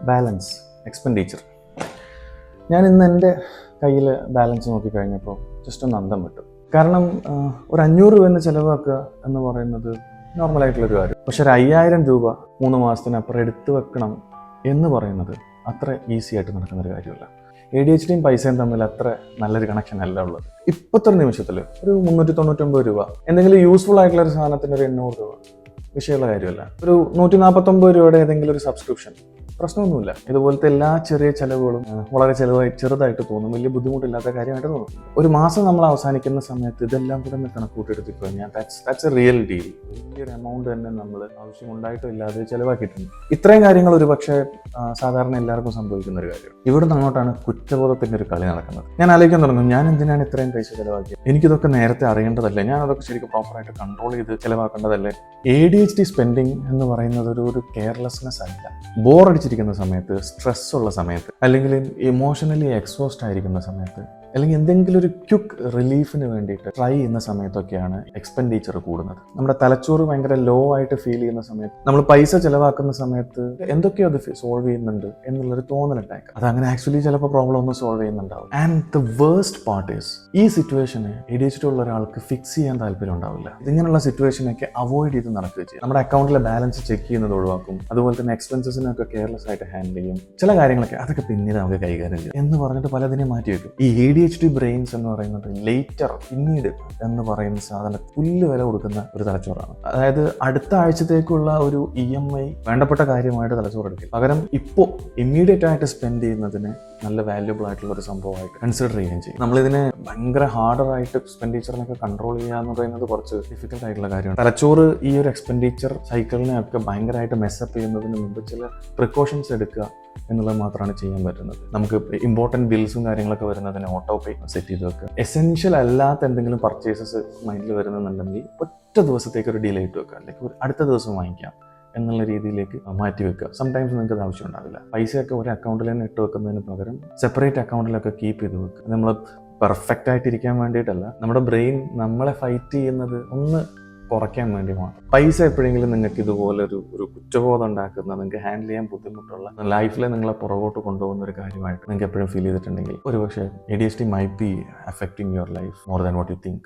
Balance, expenditure. ഞാൻ ഇന്ന് എൻ്റെ കയ്യിൽ ബാലൻസ് നോക്കിക്കഴിഞ്ഞപ്പോൾ ജസ്റ്റ് ഒന്ന് അന്തം വിട്ടു. കാരണം ഒരു 500 രൂപ ചിലവാക്കുക എന്ന് പറയുന്നത് നോർമലായിട്ടുള്ളൊരു കാര്യം. പക്ഷെ ഒരു 5000 രൂപ 3 മാസത്തിനപ്പുറം എടുത്തു വെക്കണം എന്ന് പറയുന്നത് അത്ര ഈസി ആയിട്ട് നടക്കുന്നൊരു കാര്യമല്ല. ADHDയും പൈസയും തമ്മിൽ അത്ര നല്ലൊരു കണക്ഷൻ അല്ല ഉള്ളത്. ഇപ്പോഴത്തെ നിമിഷത്തിൽ ഒരു 399 രൂപ, എന്തെങ്കിലും യൂസ്ഫുൾ ആയിട്ടുള്ള ഒരു സാധനത്തിന് ഒരു 800 രൂപ വിഷയമുള്ള കാര്യമല്ല. ഒരു 149 രൂപയുടെ ഏതെങ്കിലും ഒരു സബ്സ്ക്രിപ്ഷൻ പ്രശ്നമൊന്നുമില്ല. ഇതുപോലത്തെ എല്ലാ ചെറിയ ചിലവുകളും വളരെ ചെറുതായിട്ട് തോന്നും, വലിയ ബുദ്ധിമുട്ടില്ലാത്ത കാര്യമായിട്ട് തോന്നും. ഒരു മാസം നമ്മൾ അവസാനിക്കുന്ന സമയത്ത് ഇതെല്ലാം കൂടെ ഒന്ന് കണക്കൂട്ടെടുത്ത് കഴിഞ്ഞാൽ ദാറ്റ്സ് എ റിയൽ ഡീൽ. വലിയൊരു എമൗണ്ട് തന്നെ നമ്മൾ ആവശ്യമുണ്ടായിട്ടും ഇല്ലാതെ ചിലവാക്കിയിട്ടുണ്ട്. ഇത്രയും കാര്യങ്ങൾ ഒരു പക്ഷേ സാധാരണ എല്ലാവർക്കും സംഭവിക്കുന്ന ഒരു കാര്യം. ഇവിടെ നിന്നോട്ടാണ് കുറ്റബോധത്തിന്റെ ഒരു കളി നടക്കുന്നത്. ഞാൻ ആലോചിക്കാൻ തുടങ്ങും, ഞാൻ എന്തിനാണ് ഇത്രയും പൈസ ചിലവാക്കിയത്? എനിക്കിതൊക്കെ നേരത്തെ അറിയേണ്ടതല്ലേ? ഞാൻ അതൊക്കെ ശരിക്കും പ്രോപ്പറായിട്ട് കൺട്രോൾ ചെയ്ത് ചിലവാക്കേണ്ടതല്ലേ? ADHD സ്പെൻഡിങ് എന്ന് പറയുന്നത് ഒരു കെയർലെസ്നെസ് അല്ല. ബോറടിച്ചിരിക്കുന്ന സമയത്ത്, സ്ട്രെസ് ഉള്ള സമയത്ത്, അല്ലെങ്കിൽ ഇമോഷണലി എക്സോസ്റ്റ് ആയിരിക്കുന്ന സമയത്ത്, അല്ലെങ്കിൽ എന്തെങ്കിലും ഒരു ക്വിക്ക് റിലീഫിന് വേണ്ടിയിട്ട് ട്രൈ ചെയ്യുന്ന സമയത്തൊക്കെയാണ് എക്സ്പെൻഡിച്ചർ കൂടുന്നത്. നമ്മുടെ തലച്ചോറ് ഭയങ്കര ലോ ആയിട്ട് ഫീൽ ചെയ്യുന്ന സമയത്ത്, നമ്മൾ പൈസ ചിലവാക്കുന്ന സമയത്ത് എന്തൊക്കെയോ അത് സോൾവ് ചെയ്യുന്നുണ്ട് എന്നുള്ളൊരു തോന്നലുണ്ടായേക്കാം. അത് അങ്ങനെ ആക്ച്വലി ചിലപ്പോൾ പ്രോബ്ലം ഒന്നും സോൾവ് ചെയ്യുന്നുണ്ടാവും. And the worst part is, ഈ സിറ്റുവേഷനെ ADHD ഉള്ള ഒരാൾക്ക് ഫിക്സ് ചെയ്യാൻ താല്പര്യം ഉണ്ടാവില്ല. ഇതിങ്ങനെയുള്ള സിറ്റുവേഷനൊക്കെ അവോയ്ഡ് ചെയ്ത് നടക്കുക ചെയ്യും. നമ്മുടെ അക്കൗണ്ടിലെ ബാലൻസ് ചെക്ക് ചെയ്യുന്നത് ഒഴിവാക്കും. അതുപോലെ തന്നെ എക്സ്പെൻസസിനൊക്കെ കെയർലെസ് ആയിട്ട് ഹാൻഡിൽ ചെയ്യും. ചില കാര്യങ്ങളൊക്കെ അതൊക്കെ പിന്നീട് നമുക്ക് കൈകാര്യം ചെയ്യും എന്ന് പറഞ്ഞിട്ട് പലതിനെ മാറ്റി വെക്കും. ഈ ADHD ബ്രെയിൻസ് എന്ന് പറയുന്നത് ലേറ്റർ, പിന്നീട് എന്ന് പറയുന്ന സാധനം പുല്ല് വില കൊടുക്കുന്ന ഒരു തലച്ചോറാണ്. അതായത് അടുത്ത ആഴ്ചത്തേക്കുള്ള ഒരു EMI വേണ്ടപ്പെട്ട കാര്യമായിട്ട് തലച്ചോറ് എടുക്കും. പകരം ഇപ്പോൾ ഇമ്മീഡിയറ്റ് ആയിട്ട് സ്പെൻഡ് ചെയ്യുന്നതിന് നല്ല വാല്യുബിൾ ആയിട്ടുള്ള ഒരു സംഭവമായിട്ട് കൺസിഡർ ചെയ്യുകയും ചെയ്യും. നമ്മളിതിനെ ഭയങ്കര ഹാർഡറായിട്ട് എക്സ്പെൻഡിച്ചറിനൊക്കെ കൺട്രോൾ ചെയ്യുക എന്ന് പറയുന്നത് കുറച്ച് ഡിഫിക്കൽട്ട് ആയിട്ടുള്ള കാര്യമാണ്. തലച്ചോറ് ഈ ഒരു എക്സ്പെൻഡിച്ചർ സൈക്കിളിനെയൊക്കെ ഭയങ്കരമായിട്ട് മെസ്സപ്പ് ചെയ്യുന്നതിന് മുമ്പ് ചില പ്രിക്കോഷൻസ് എടുക്കുക എന്നുള്ളത് മാത്രമാണ് ചെയ്യാൻ പറ്റുന്നത്. നമുക്ക് ഇമ്പോർട്ടൻറ്റ് ബിൽസും കാര്യങ്ങളൊക്കെ വരുന്നതിന് ഓട്ടോ പേ സെറ്റ് ചെയ്ത് വെക്കുക. എസെൻഷ്യൽ അല്ലാത്ത എന്തെങ്കിലും പർച്ചേസസ് മൈൻഡിൽ വരുന്നുണ്ടെങ്കിൽ ഒറ്റ ദിവസത്തേക്ക് ഒരു ഡിലേ ഇട്ട് വെക്കുക, അല്ലെങ്കിൽ അടുത്ത ദിവസം വാങ്ങിക്കാം എന്നുള്ള രീതിയിലേക്ക് മാറ്റി വെക്കുക. സംടൈംസ് നിങ്ങൾക്ക് അത് ആവശ്യം ഉണ്ടാവില്ല. പൈസയൊക്കെ ഒരു അക്കൗണ്ടിൽ തന്നെ ഇട്ട് വെക്കുന്നതിന് പകരം സെപ്പറേറ്റ് അക്കൗണ്ടിലൊക്കെ കീപ്പ് ചെയ്ത് വെക്കുക. നമ്മൾ പെർഫെക്റ്റ് ആയിട്ടിരിക്കാൻ വേണ്ടിയിട്ടല്ല, നമ്മുടെ ബ്രെയിൻ നമ്മളെ ഫൈറ്റ് ചെയ്യുന്നത് ഒന്ന് കുറയ്ക്കാൻ വേണ്ടി മാത്രം. പൈസ എപ്പോഴെങ്കിലും നിങ്ങൾക്ക് ഇതുപോലെ ഒരു കുറ്റബോധം ഉണ്ടാക്കുന്ന, നിങ്ങൾക്ക് ഹാൻഡിൽ ചെയ്യാൻ ബുദ്ധിമുട്ടുള്ള, ലൈഫിൽ നിങ്ങളെ പുറകോട്ട് കൊണ്ടുപോകുന്ന ഒരു കാര്യമായിട്ട് നിങ്ങൾക്ക് എപ്പോഴും ഫീൽ ചെയ്തിട്ടുണ്ടെങ്കിൽ ഒരുപക്ഷെ ADHD might be affecting your life more than what you think.